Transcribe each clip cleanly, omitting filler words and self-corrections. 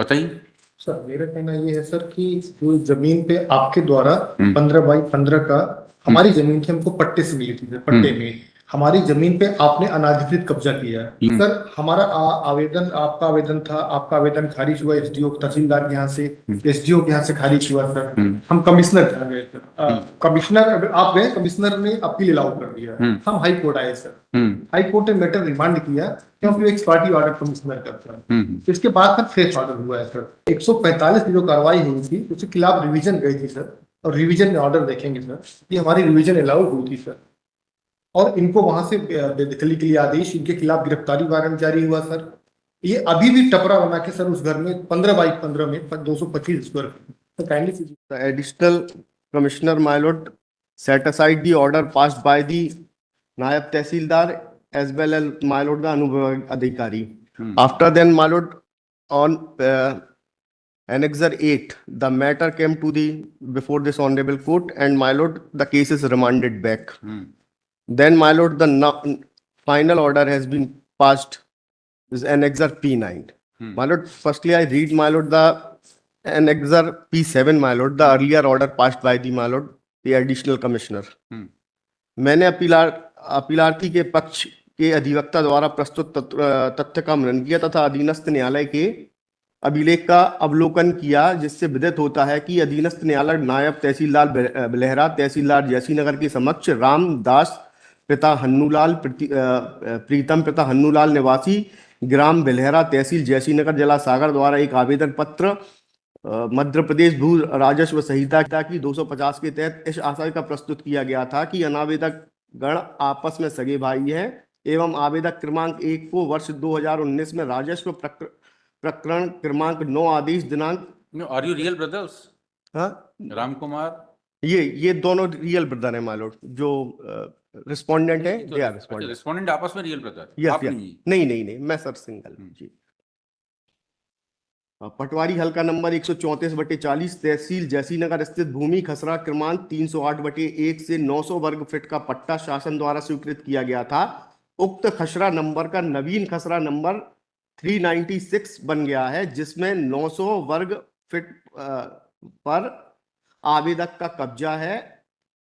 बताइए। सर मेरा कहना ये है सर कि जो जमीन पे आपके द्वारा हम्म। 15 बाई 15 का हमारी जमीन थी, हमको पट्टे से मिली थी सर। पट्टे में हमारी जमीन पे आपने अनाधिकृत कब्जा किया है सर। हमारा आवेदन, आपका आवेदन था, आपका आवेदन खारिज हुआ एसडीओ तहसीलदार के यहाँ से, एसडीओ के यहाँ से खारिज हुआ सर। हम कमिश्नर के यहाँ गए सर। कमिश्नर आप गए, कमिश्नर ने अपील अलाउ कर दिया। हम हाई कोर्ट आए सर। हाई कोर्ट ने मैटर रिमांड किया क्योंकि एक पार्टी ऑर्डर कमिश्नर का था। इसके बाद सर फ्रेश ऑर्डर हुआ है सर। 145 की जो कार्रवाई हुई थी उसके खिलाफ रिवीजन गई थी सर, और रिवीजन में ऑर्डर देखेंगे सर। ये हमारी रिवीजन अलाउ हुई थी सर, और इनको वहां से बेदखली के लिए आदेश, इनके खिलाफ गिरफ्तारी वारंट जारी हुआ सर। ये अभी भी टपरा बना के सर उस घर में 15 बाई 15 में 225 स्क्वायर फीट। तो kindly The additional commissioner, my lord, set aside the order passed by the Nayab Tehsildar as well as my lord the Anubhav Adhikari. After then, my lord, on Annexure 8, the matter came to the before this honorable court, and my lord, the case is remanded back. Then, my lord, the final order has been passed. Is Annexure P9. My lord, firstly, I read, my lord, the Annexure P7, my lord, the earlier order passed by the, my lord, the additional commissioner. मैंने अपीलार्थी के पक्ष के अधिवक्ता द्वारा प्रस्तुत तथ्य का मनन किया तथा अधीनस्थ न्यायालय के अभिलेख का अवलोकन किया, जिससे विदित होता है कि अधीनस्थ न्यायालय नायब तहसीलदार बिलहरा, तहसीलदार जयसीनगर के समक्ष रामदास पिता हन्नूलाल, प्रीतम पिता हन्नूलाल निवासी ग्राम बिलहरा, तहसील जयसीनगर, जिला सागर द्वारा एक आवेदन पत्र मध्य प्रदेश भू राजस्व संहिता की 250 के तहत इस आशय का प्रस्तुत किया गया था कि अनावेदक गण आपस में सगे भाई हैं एवं आवेदक क्रमांक 1 को वर्ष 2019 में राजस्व प्रकरण क्रमांक 9 आदेश दिनांक। Are you real brothers? हाँ, राम कुमार, ये दोनों रियल ब्रदर है माय लॉर्ड। जो रिस्पोंडेंट है, दे आर रिस्पोंडेंट आपस में रियल ब्रदर? यस, नहीं, मैं सर सिंगल जी। पटवारी हल्का नंबर 134/40, तहसील जयसीनगर स्थित भूमि खसरा क्रमांक 308/1 से 900 वर्ग फीट का पट्टा शासन द्वारा स्वीकृत किया गया था। उक्त खसरा नंबर का नवीन खसरा नंबर 396 बन गया है, जिसमें 900 वर्ग फीट पर आवेदक का कब्जा है।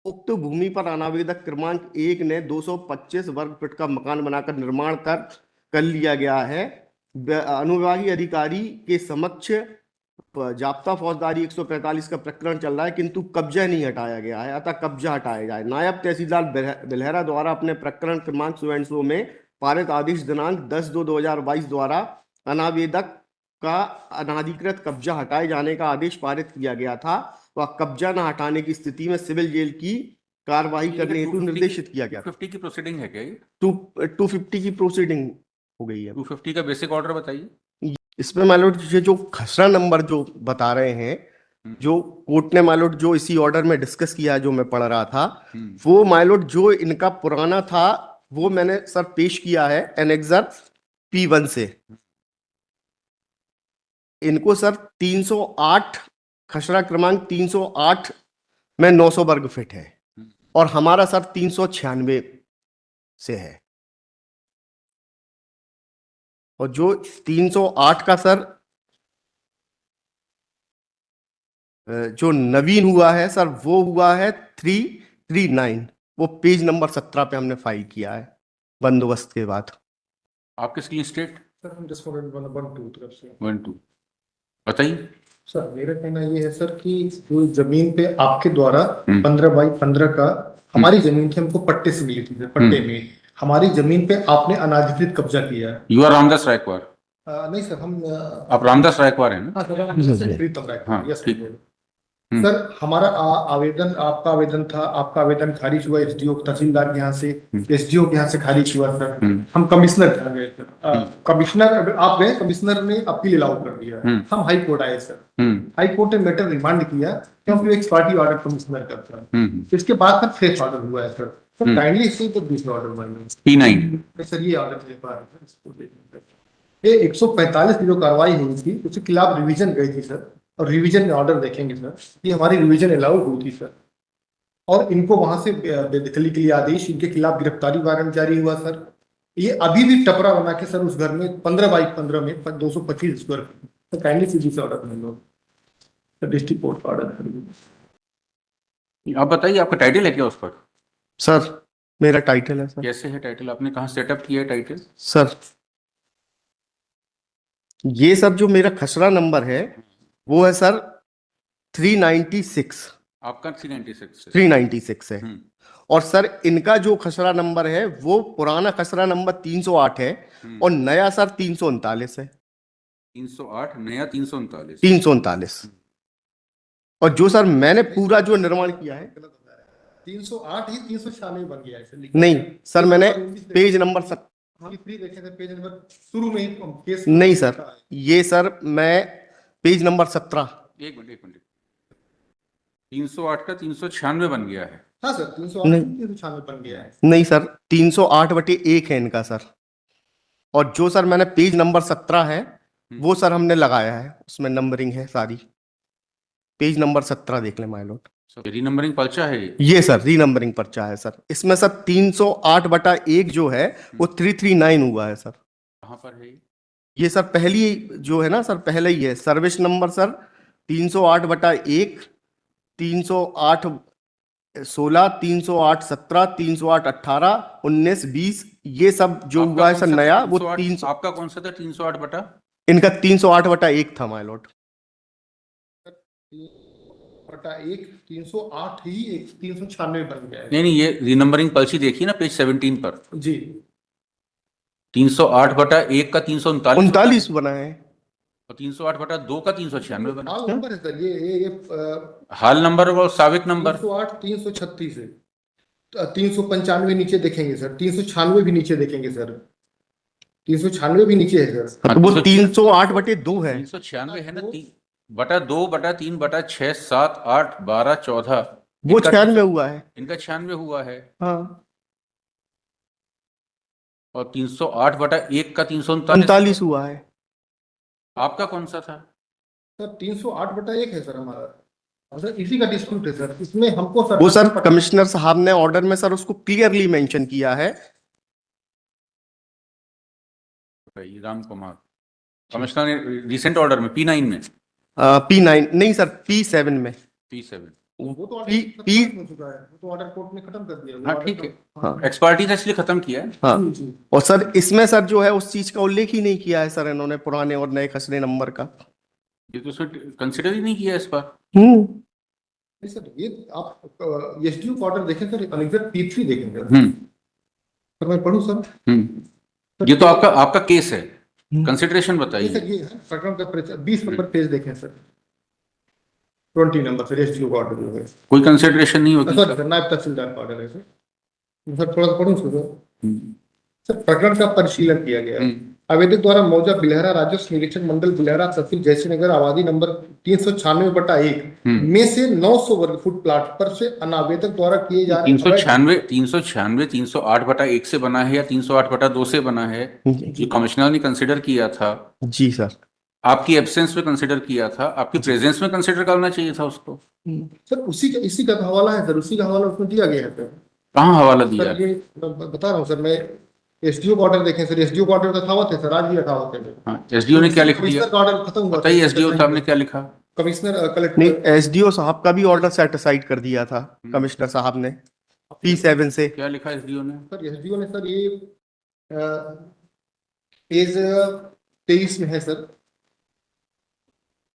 उक्त भूमि पर अनावेदक क्रमांक 1 ने 225 वर्ग फीट का मकान बनाकर निर्माण कर लिया गया है। अनुविभागीय अधिकारी के समक्ष जाब्ता फौजदारी 145 का प्रकरण चल रहा है, किंतु कब्जा नहीं हटाया गया है, अतः कब्जा हटाया जाए। नायब तहसीलदार बिलहरा द्वारा अपने प्रकरण क्रमांक 100 में पारित आदेश दिनांक 10/2/2022 द्वारा अनावेदक का अनाधिकृत कब्जा हटाए जाने का आदेश पारित किया गया था। वह कब्जा न हटाने की स्थिति में सिविल जेल की कार्रवाई करने हेतु निर्देशित किया गया। 250 की प्रोसीडिंग है क्या? 250 की प्रोसीडिंग हो गई है। 250 का बेसिक ऑर्डर बताइए। इसमें मालूट ये जो खसरा नंबर जो बता रहे हैं, जो कोर्ट ने मालूट जो इसी ऑर्डर में डिस्कस किया, जो मैं पढ़ रहा था, वो मालूट जो इनका पुराना था वो मैंने सर पेश किया है एनेक्सर P1 से। इनको सर 308 खसरा क्रमांक 308 में 900 वर्ग फीट है, और हमारा सर 396 से है। और जो 308 का सर जो नवीन हुआ है सर, वो हुआ है 339, वो पेज नंबर 17 पे हमने फाइल किया है बंदोबस्त के बाद। आपके क्लीन स्टेट? सर हम रिस्पोंडेंट 1-2 तरफ से 1-2 बताइए। सर मेरा कहना ये है सर कि जो जमीन पे आपके द्वारा 15 बाई 15 का हमारी जमीन थी, हमको पट्टे से मिली थी सर। पट्टे में हमारी जमीन पे आपने अनाधिकृत कब्जा किया है। You are Ramdas Raikwar? नहीं सर, हम आप रामदास रायकवार हैं ना? हाँ sir, Pritam Raikwar. Yes sir, हमारा आवेदन, आपका आवेदन था, आपका आवेदन खारिज हुआ एसडीओ तहसीलदार के यहाँ से, एसडीओ के यहाँ से खारिज हुआ सर। हम कमिश्नर के यहाँ गए सर। कमिश्नर आप गए, कमिश्नर ने अपील अलाउ कर दिया। हम हाई कोर्ट आए सर। हाई कोर्ट ने मैटर रिमांड किया क्योंकि एक पार्टी ऑर्डर कमिश्नर का था। इसके बाद सर फ्रेश ऑर्डर हुआ है सर। काइंडली इसी तो दूसरा ऑर्डर P9 सर, ये ऑर्डर ये 145 की जो कार्रवाई हुई थी उसके खिलाफ रिवीजन गई थी सर, और रिवीजन में ऑर्डर देखेंगे सर। ये हमारी रिवीजन अलाउ हुई थी सर, और इनको वहां से बेदखली के लिए आदेश, इनके खिलाफ गिरफ्तारी वारंट जारी हुआ सर। ये अभी भी टपरा बना के सर उस घर में 15 बाई 15 में 225 स्क्वायर तो काइंडली सीधी से ऑर्डर कर लो, तो डिस्ट्रिक्ट कोर्ट का ऑर्डर कर लो। आप बताइए आपका टाइटल है क्या उस पर? सर मेरा टाइटल है सर। कैसे है टाइटल? आपने कहाँ सेटअप किया है टाइटल? सर ये सब जो मेरा खसरा नंबर है वो है सर 396। आपका 396 है। 396 है। हम्म, और सर इनका जो खसरा नंबर है वो पुराना खसरा नंबर 308 है और नया सर 339 है। 308 नया 339। 339। और जो सर मैंने पूरा जो निर्माण किया है 308 ही 396 बन गया है। नहीं सर, मैंने पेज नंबर फ्री देखे थे, पेज नंबर शुरू में ही केस नहीं सर, ये सर मैं पेज नंबर 17। एक मिनट 308 का 396 बन गया है। हाँ सर 308 नहीं। 396 बन गया है। नहीं सर 308/1 है इनका सर। और जो सर मैंने पेज नंबर 17 है वो सर हमने लगाया है, उसमें नंबरिंग है सारी। पेज नंबर 17 देख लें माय लॉर्ड। रीनंबरिंग पर्चा है ये? ये सर रीनंबरिंग पर्चा है सर। इसमें सर 308/1 जो है वो 339 हुआ है सर। कहाँ पर है ये? ये सर पहली जो है ना सर, पहले ही है सर्विस नंबर सर 308/1, 308/16, 308/17, 308/18, 19, 20 ये सब जो आपका हुआ है कौन सर सा था? नया वो 308 300। आपका कौन सा था 308 बटा? इनका 308/1 था माय लॉर्ड। बटा 1 308 ही 396 बन गया है। नहीं ये रीनंबरिंग पर्ची देखिए ना पेज 17 पर। जी 308 बटा 1 का 339 39 बना है। और 308 बटा 2 का 396 बना। हाल नंबर है सर, ये हाल नंबर और साविक नंबर। 308 336 है। 395 नीचे देखेंगे सर, 396 भी नीचे देखेंगे सर, 396 भी नीचे है सर। तो वो 308/2 है। 396 है ना, 3 बटा 3 बटा 6 7 8 12 14। वो 96 हुआ है। इनका 96 हुआ है। हाँ और 308 बटा 1 का 339 39 हुआ है। आपका कौन सा था? सर 308/1 है सर हमारा। सर इसी का डिस्प्यूट है सर, इसमें हमको सर वो सर कमिश्नर साहब ने ऑर्डर में सर उसको क्लियरली मेंशन किया है। राम कुमार कमिश्नर ने रिसेंट ऑर्डर में P9 में P9 नहीं सर, P7 में। P7। वो तो पी ऑर्डर हो चुका है, वो तो ऑर्डर कोर्ट ने खत्म कर दिया। हाँ ठीक है, हाँ एक्सपर्टीज इसलिए खत्म किया है। हाँ। जी, जी। और सर इसमें सर जो है उस चीज का उल्लेख ही नहीं किया है सर इन्होंने, पुराने और नए खसरे नंबर का। ये तो उसने कंसिडर ही नहीं किया इस पर। नहीं सर, ये आप एसडीओ का ऑर्डर देखें सर, एग्जैक्ट P3 देखें सर। सर मैं पढ़ूं सर? ये तो आपका केस है, कंसिडरेशन ये बताइए। सर ये है प्रकरण का 20 नंबर पेज देखें सर, 20 नंबर सर एसडीओ का ऑर्डर जो है। कोई कंसिडरेशन नहीं होगी सॉरी सर, नायब तहसीलदार का ऑर्डर है सर थोड़ा सा पढ़ूं सर। सर प्रकरण का परिशीलन किया गया है। आवेदक द्वारा मौजा बिलहरा राजस्व निरीक्षक मंडल बिलहरा तहसील जयश्रीनगर आबादी नंबर 396/1 में से 900 वर्ग फुट प्लाट पर से अनावेदक द्वारा किए जा रहे 396 308 बटा 1 से बना है या 308 बटा 2 से बना है, जो कमिश्नर ने कंसिडर किया था। जी सर। आपकी एब्सेंस में कंसिडर किया था, आपकी प्रेजेंस में कंसिडर करना चाहिए था उसको। सर इसी का हवाला है सर, उसी का हवाला उसमें दिया गया है सर। कहाँ हवाला दिया? सर ये मैं बता रहा हूँ सर, मैं एसडीओ का ऑर्डर देखें सर, एसडीओ का ऑर्डर यथावत है सर, आज भी यथावत है। हाँ, एसडीओ ने क्या लिख दिया? कमिश्नर का ऑर्डर खत्म हुआ। बताइए एसडीओ साहब ने क्या लिखा? कमिश्नर नहीं, कलेक्टर एसडीओ साहब का भी ऑर्डर सेट असाइड कर दिया था कमिश्नर साहब ने P7 से। क्या लिखा एसडीओ ने? सर एसडीओ ने सर ये पेज 23 में है सर,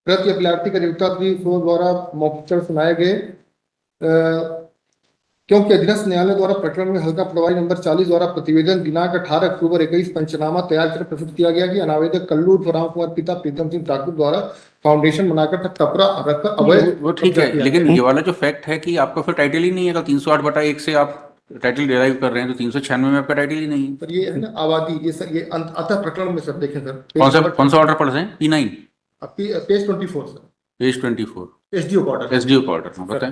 प्रति अभिलाषी का नियुक्ता द्वारा मौखिक सुनाए गए क्योंकि अधीनस्थ न्यायालय द्वारा प्रकरण में हल्का पटवारी नंबर 40 द्वारा प्रतिवेदन दिनांक 18 अक्टूबर 21 पंचनामा तैयार कर प्रस्तुत किया गया कि अनावेदक कल्लू राम कुमार पिता प्रीतम सिंह ठाकुर द्वारा फाउंडेशन बनाकर टपरा रखकर अवैध वो ठीक है, लेकिन ये वाला जो फैक्ट है कि आपका फिर टाइटल ही नहीं है। 308 बटा 1 से आप टाइटल डिराइव कर रहे हैं तो 396 में आपका टाइटल ही नहीं है। सर ये है ना आबादी, ये सर ये अतः प्रकरण में सर देखें सर, कौन सा ऑर्डर पढ़ रहे हैं? P9 page 24 sir, page 24 SDO का ऑर्डर। एसडीओ का ऑर्डर बताएं।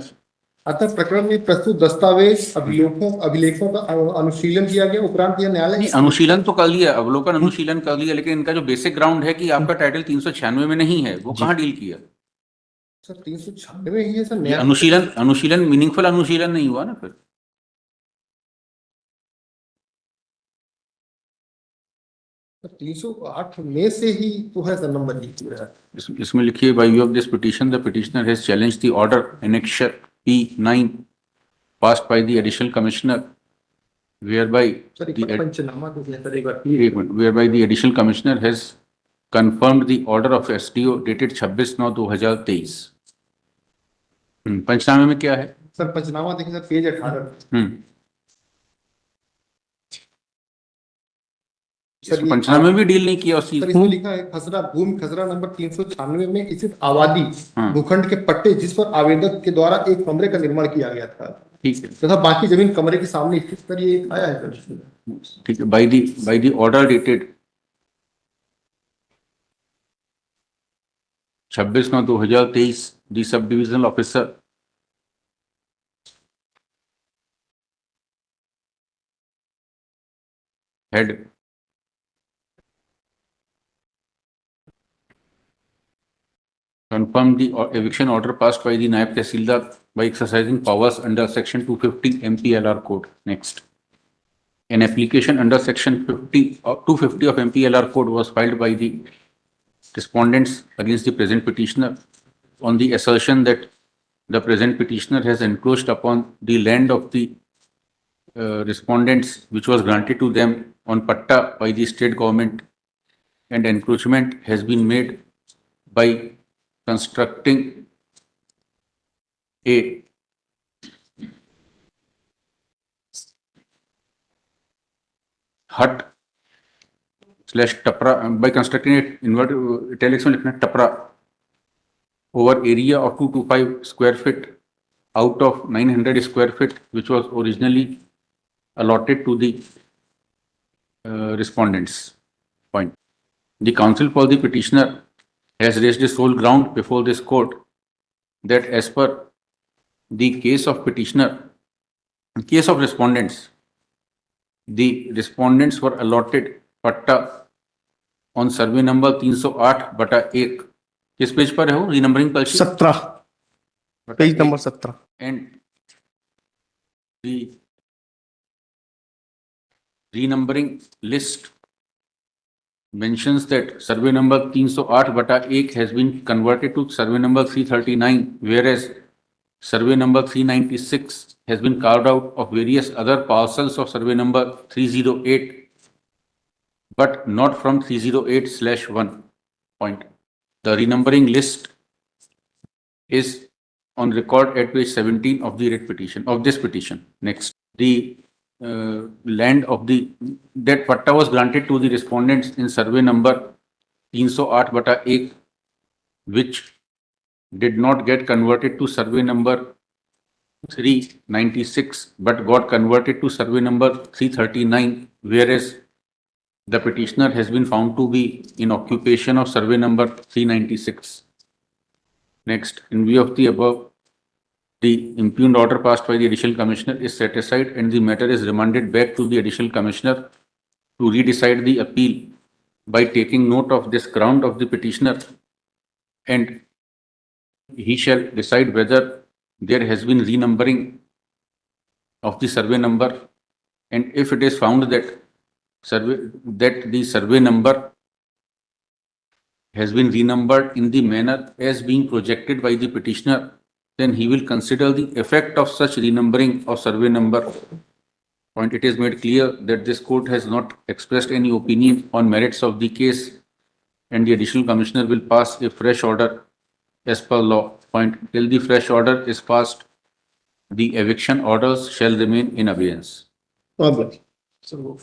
अतः प्रकरण में प्रस्तुत दस्तावेज अभिलेखों का अनुशीलन किया गया। उपरांत यह न्यायालय अनुशीलन तो कर लिया, अवलोकन अनुशीलन कर लिया, लेकिन इनका जो बेसिक ग्राउंड है कि आपका टाइटल 396 में नहीं है, वो कहाँ डील किया? सर 396 ही है सर। अनुशीलन मीनिंगफुल अनुशीलन नहीं हुआ ना फिर। 308 में से ही तो है सर नंबर लिख रहा है। इसमें लिखिए by view of this petition the petitioner has challenge the order annexure P9 passed by the additional commissioner whereby sir एक the बार पंचनामा तो है सर एक बार एक minute, whereby the additional commissioner has confirmed the order of SDO dated 26/9/2023। पंचनामे में क्या है? सर पंचनामा देखिए सर पेज 18। सर पंचनामे में भी डील नहीं किया उस चीज सर इसमें लिखा है खसरा भूमि खसरा नंबर 396 में स्थित आबादी भूखंड के पट्टे जिस पर आवेदक के द्वारा एक कमरे का निर्माण किया गया था, ठीक है, तथा बाकी जमीन कमरे के सामने स्थित। सर ये आया है सर, ठीक है। By the order dated 26/9/2023 the sub divisional officer had confirmed the eviction order passed by the Nayab Tehsildar by exercising powers under section 250 MPLR code. Next, an application under section 250 of MPLR code was filed by the respondents against the present petitioner on the assertion that the present petitioner has encroached upon the land of the respondents which was granted to them on patta by the state government, and encroachment has been made by constructing a hut slash tapra by constructing it inverted italics में लिखना tapra over area of 225 square feet out of 900 square feet which was originally allotted to the respondents. Point. The counsel for the petitioner has raised a sole ground before this court that as per the case of petitioner, case of respondents, the respondents were allotted patta on survey number 308/1। किस page पर है वो रीनंबरिंग पर? 17, page number 17। And the renumbering list mentions that survey number 308/1 has been converted to survey number 339, whereas survey number 396 has been carved out of various other parcels of survey number 308, but not from 308/1. Point. The renumbering list is on record at page 17 of the writ petition of this petition. Next, the land of that patta was granted to the respondents in survey number 308/1, which did not get converted to survey number 396 but got converted to survey number 339, whereas the petitioner has been found to be in occupation of survey number 396. Next, in view of the above, the impugned order passed by the additional commissioner is set aside and the matter is remanded back to the additional commissioner to redecide the appeal by taking note of this ground of the petitioner, and he shall decide whether there has been renumbering of the survey number, and if it is found that the survey number has been renumbered in the manner as being projected by the petitioner, then he will consider the effect of such renumbering of survey number. Point. It is made clear that this court has not expressed any opinion on merits of the case, and the additional commissioner will pass a fresh order as per law. Point. Till the fresh order is passed, the eviction orders shall remain in abeyance. So